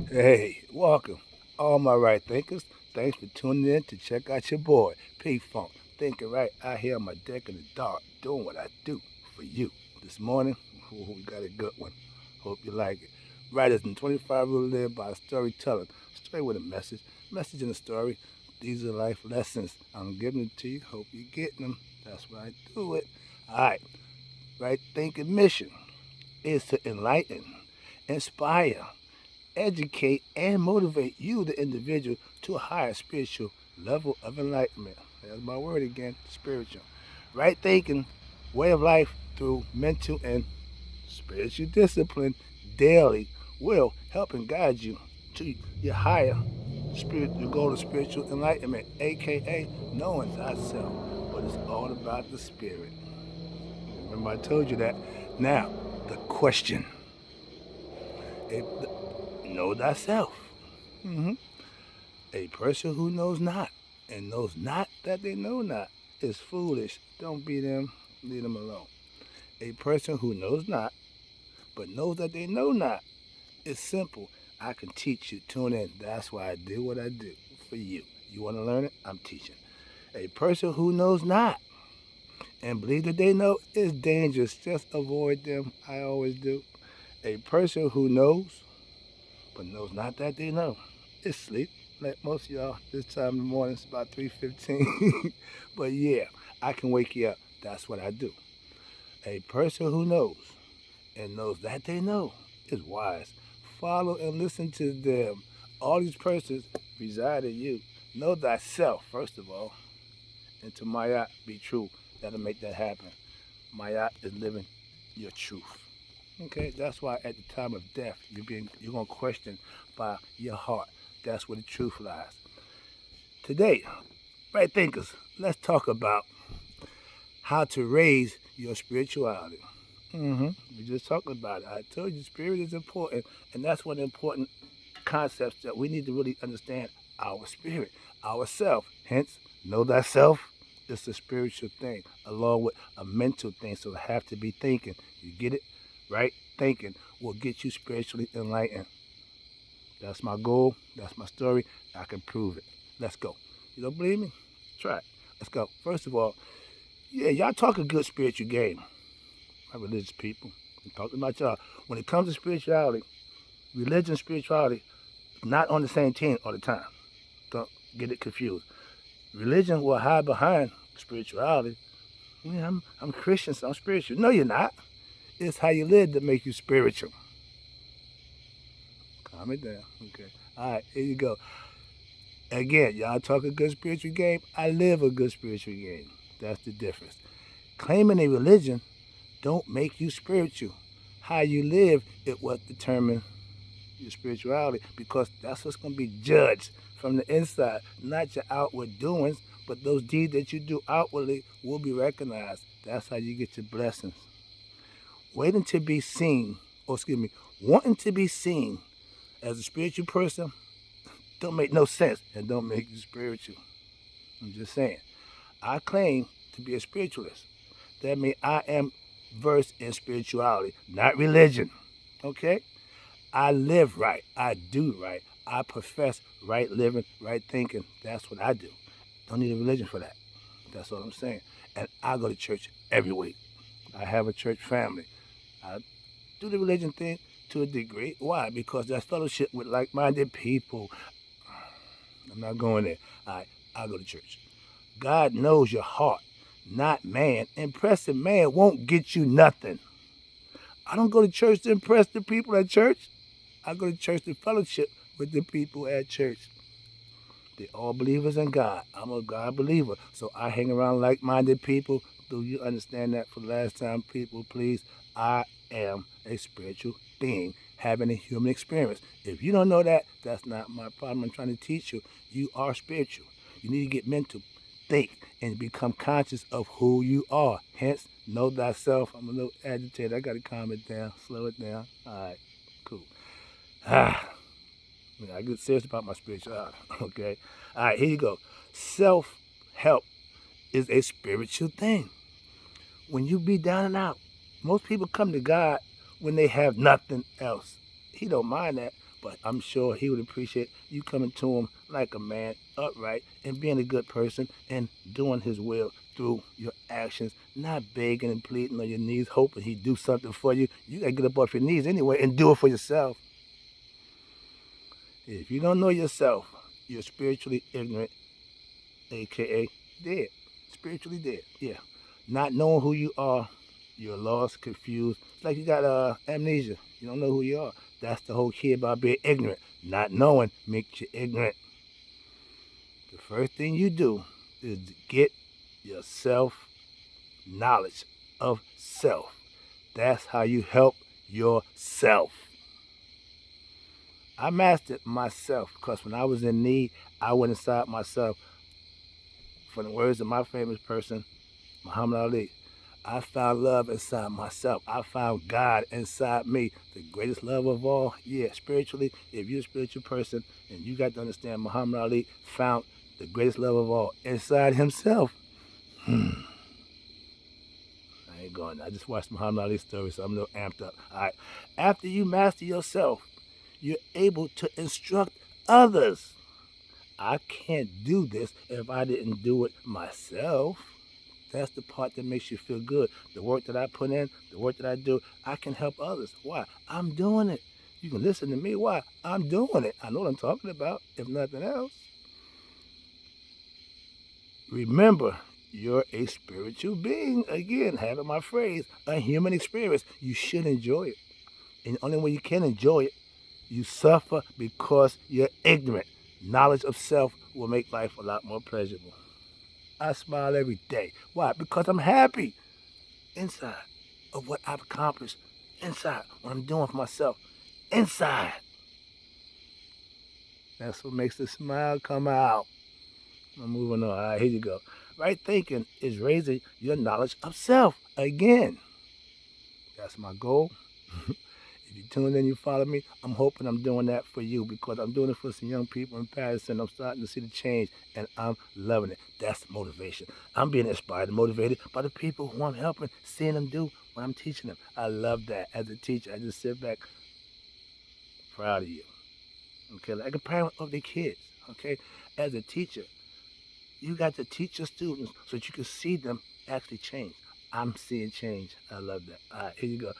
Hey, welcome. All my right thinkers, thanks for tuning in to check out your boy, P Funk. Thinking right out here on my deck in the dark, doing what I do for you. This morning, we got a good one. Hope you like it. Writers in 25 rule live by storytelling. Story with a message. Message in a story. These are life lessons. I'm giving it to you. Hope you're getting them. That's why I do it. All right. Right thinking mission is to enlighten, inspire, educate, and motivate you, the individual, to a higher spiritual level of enlightenment. That's my word again, spiritual. Right thinking, way of life through mental and spiritual discipline daily will help and guide you to your higher spirit, your goal of spiritual enlightenment, aka knowing thyself. But it's all about the spirit. Remember, I told you that. Now, the question: if, know thyself. Mm-hmm. A person who knows not and knows not that they know not is foolish. Don't be them, leave them alone. A person who knows not but knows that they know not is simple. I can teach you. Tune in. That's why I do what I do for you. You want to learn it? I'm teaching. A person who knows not and believe that they know is dangerous. Just avoid them. I always do. A person who knows but knows not that they know is sleep. Like most of y'all, this time in the morning, it's about 3:15. But yeah, I can wake you up. That's what I do. A person who knows and knows that they know is wise. Follow and listen to them. All these persons reside in you. Know thyself, first of all, and to Maya be true. That'll make that happen. Maya is living your truth. Okay, that's why at the time of death you're gonna question by your heart. That's where the truth lies. Today, right thinkers, let's talk about how to raise your spirituality. We just talked about it. I told you spirit is important, and that's one of the important concepts that we need to really understand our spirit, ourself. Hence, know thyself is a spiritual thing, along with a mental thing. So I have to be thinking. You get it? Right? Thinking will get you spiritually enlightened. That's my goal. That's my story. I can prove it. Let's go. You don't believe me? Try it. Let's go. First of all, yeah, y'all talk a good spiritual game. My religious people. I'm talking about y'all. When it comes to spirituality, religion, spirituality, not on the same team all the time. Don't get it confused. Religion will hide behind spirituality. Yeah, I'm Christian, so I'm spiritual. No, you're not. It's how you live that make you spiritual. Calm it down. Okay. All right, here you go. Again, y'all talk a good spiritual game. I live a good spiritual game. That's the difference. Claiming a religion don't make you spiritual. How you live is what determines your spirituality because that's what's going to be judged from the inside, not your outward doings, but those deeds that you do outwardly will be recognized. That's how you get your blessings. Waiting to be seen, or excuse me, wanting to be seen as a spiritual person don't make no sense and don't make you spiritual. I'm just saying. I claim to be a spiritualist. That means I am versed in spirituality, not religion. Okay? I live right. I do right. I profess right living, right thinking. That's what I do. Don't need a religion for that. That's what I'm saying. And I go to church every week. I have a church family. I do the religion thing to a degree. Why? Because that's fellowship with like-minded people. I'm not going there. I go to church. God knows your heart, not man. Impressing man won't get you nothing. I don't go to church to impress the people at church. I go to church to fellowship with the people at church. They all believers in God. I'm a God believer. So I hang around like minded people. Do you understand that for the last time, people, please? I am a spiritual being having a human experience. If you don't know that, that's not my problem. I'm trying to teach you. You are spiritual. You need to get mental, think, and become conscious of who you are. Hence, know thyself. I'm a little agitated. I got to calm it down, slow it down. All right, cool. Ah. I get serious about my spirituality. Okay. All right, here you go. Self help is a spiritual thing. When you be down and out, most people come to God when they have nothing else. He don't mind that. But I'm sure he would appreciate you coming to him like a man, upright, and being a good person and doing his will through your actions, not begging and pleading on your knees, hoping he'd do something for you. You gotta get up off your knees anyway and do it for yourself. If you don't know yourself, you're spiritually ignorant, aka dead. Spiritually dead. Yeah. Not knowing who you are, you're lost, confused. It's like you got amnesia. You don't know who you are. That's the whole key about being ignorant. Not knowing makes you ignorant. The first thing you do is to get yourself knowledge of self. That's how you help yourself. I mastered myself because when I was in need, I went inside myself. From the words of my famous person, Muhammad Ali, I found love inside myself. I found God inside me. The greatest love of all. Yeah, spiritually, if you're a spiritual person and you got to understand Muhammad Ali found the greatest love of all inside himself. I ain't going. I just watched Muhammad Ali's story, so I'm a little amped up. All right. After you master yourself, you're able to instruct others. I can't do this if I didn't do it myself. That's the part that makes you feel good. The work that I put in, the work that I do, I can help others. Why? I'm doing it. You can listen to me. Why? I'm doing it. I know what I'm talking about, if nothing else. Remember, you're a spiritual being. Again, having my phrase, a human experience. You should enjoy it. And the only way you can enjoy it, you suffer because you're ignorant. Knowledge of self will make life a lot more pleasurable. I smile every day. Why? Because I'm happy inside of what I've accomplished, inside what I'm doing for myself, inside. That's what makes the smile come out. I'm moving on. All right, here you go. Right thinking is raising your knowledge of self again. That's my goal. If you tune in, you follow me, I'm hoping I'm doing that for you because I'm doing it for some young people in Patterson. I'm starting to see the change and I'm loving it. That's the motivation. I'm being inspired and motivated by the people who I'm helping, seeing them do what I'm teaching them. I love that. As a teacher, I just sit back proud of you. Okay, like a parent of the kids. Okay, as a teacher, you got to teach your students so that you can see them actually change. I'm seeing change. I love that. All right, here you go.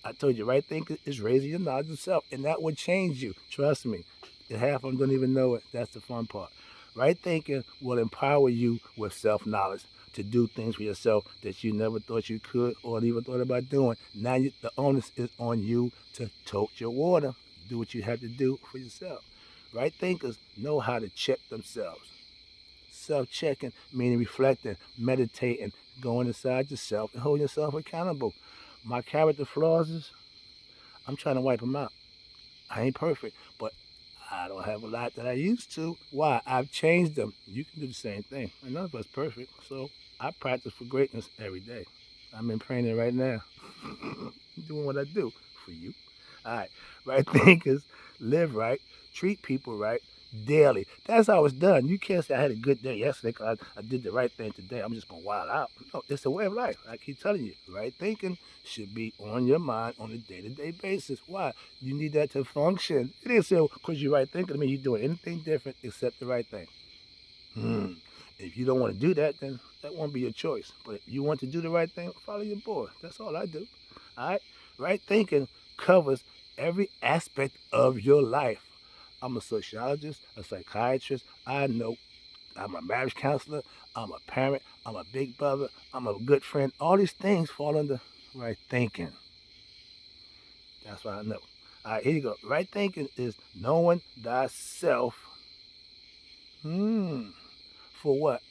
I told you, right thinking is raising your knowledge of self, and that will change you. Trust me. And half of them don't even know it. That's the fun part. Right thinking will empower you with self-knowledge to do things for yourself that you never thought you could or even thought about doing. Now the onus is on you to tote your water. Do what you have to do for yourself. Right thinkers know how to check themselves. Self-checking, meaning reflecting, meditating, going inside yourself and holding yourself accountable. My character flaws is I'm trying to wipe them out. I ain't perfect, but I don't have a lot that I used to. Why? I've changed them. You can do the same thing. And none of us perfect, so I practice for greatness every day. I'm in training right now, doing what I do for you. All right, right thinkers live right, treat people right daily. That's how it's done. You can't say I had a good day yesterday because I did the right thing today. I'm just gonna wild out. No, it's a way of life. I keep telling you, right thinking should be on your mind on a day-to-day basis. Why? You need that to function. It ain't so because you're right thinking. I mean, you're doing anything different except the right thing. If you don't want to do that, then that won't be your choice. But if you want to do the right thing, follow your boy. That's all I do. All right? Right thinking covers every aspect of your life. I'm a sociologist, a psychiatrist. I know I'm a marriage counselor. I'm a parent. I'm a big brother. I'm a good friend. All these things fall under right thinking. That's what I know. All right, here you go. Right thinking is knowing thyself. For what?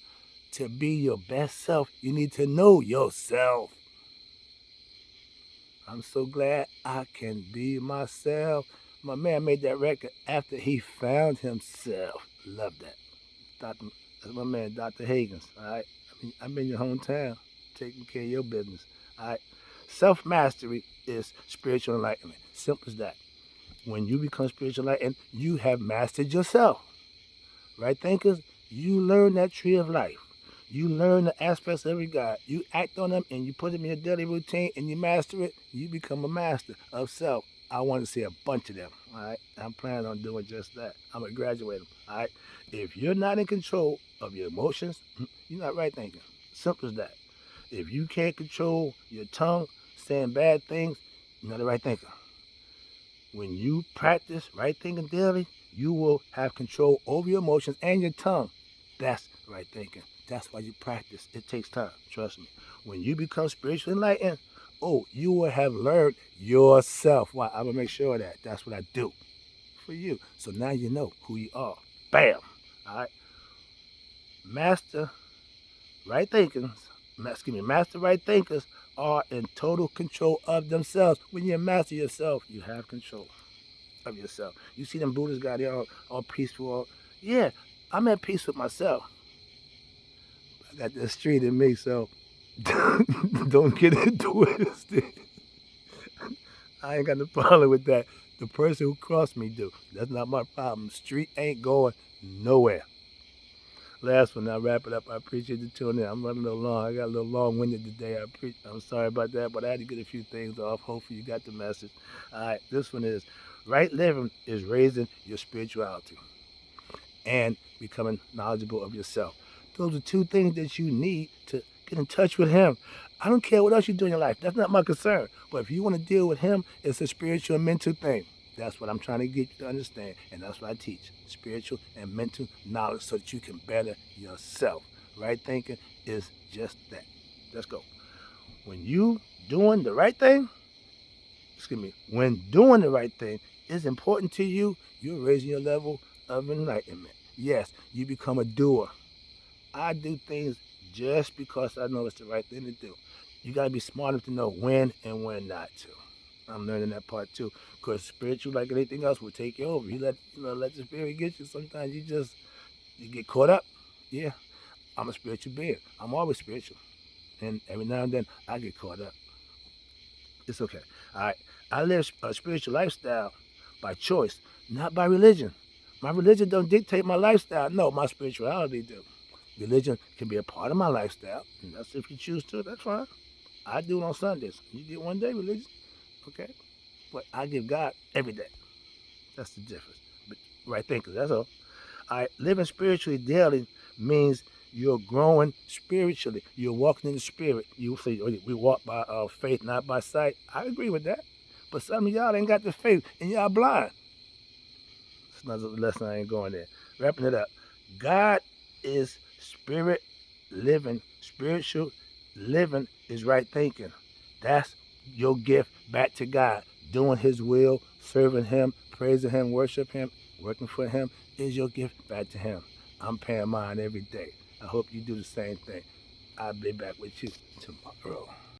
To be your best self, you need to know yourself. I'm so glad I can be myself. My man made that record after he found himself. Love that. That's my man, Dr. Higgins. All right. I'm in your hometown, taking care of your business. All right. Self mastery is spiritual enlightenment. Simple as that. When you become spiritual enlightened, you have mastered yourself. Right, thinkers? You learn that tree of life. You learn the aspects of every God. You act on them and you put them in your daily routine and you master it. You become a master of self. I want to see a bunch of them. All right. I'm planning on doing just that. I'm gonna graduate them. All right. If you're not in control of your emotions, you're not right thinking. Simple as that. If you can't control your tongue saying bad things, you're not a right thinker. When you practice right thinking daily, you will have control over your emotions and your tongue. That's right thinking. That's why you practice. It takes time. Trust me. When you become spiritually enlightened, oh, you will have learned yourself. Why? I'm going to make sure of that. That's what I do for you. So now you know who you are. Bam. All right. Master right thinkers, master right thinkers are in total control of themselves. When you master yourself, you have control of yourself. You see them Buddhists got there all peaceful. Yeah, I'm at peace with myself. I got the street in me, so don't get it twisted. I ain't got no problem with that. The person who crossed me do. That's not my problem. Street ain't going nowhere. Last one, I'll wrap it up. I appreciate you tuning in. I'm running a little long. I got a little long-winded today. I'm sorry about that, but I had to get a few things off. Hopefully you got the message. All right, this one is right living is raising your spirituality and becoming knowledgeable of yourself. Those are two things that you need to get in touch with him. I don't care what else you do in your life. That's not my concern. But if you want to deal with him, it's a spiritual and mental thing. That's what I'm trying to get you to understand. And that's what I teach. Spiritual and mental knowledge so that you can better yourself. Right thinking is just that. Let's go. When you doing the right thing, when doing the right thing is important to you, you're raising your level of enlightenment. Yes, you become a doer. I do things just because I know it's the right thing to do. You got to be smart enough to know when and when not to. I'm learning that part too. Because spiritual, like anything else, will take you over. Let the spirit get you. Sometimes you get caught up. Yeah, I'm a spiritual being. I'm always spiritual. And every now and then, I get caught up. It's okay. All right. I live a spiritual lifestyle by choice, not by religion. My religion don't dictate my lifestyle. No, my spirituality do. Religion can be a part of my lifestyle, and that's if you choose to. That's fine. I do it on Sundays. You get one day religion, okay? But I give God every day. That's the difference. But right thinkers, that's all. Living spiritually daily means you're growing spiritually. You're walking in the spirit. You say we walk by faith, not by sight. I agree with that. But some of y'all ain't got the faith, and y'all blind. It's another lesson. I ain't going there. Wrapping it up. God is spirit living. Spiritual living is right thinking. That's your gift back to God. Doing His will, serving Him, praising Him, worship Him, working for Him is your gift back to Him. I'm paying mine every day. I hope you do the same thing. I'll be back with you tomorrow.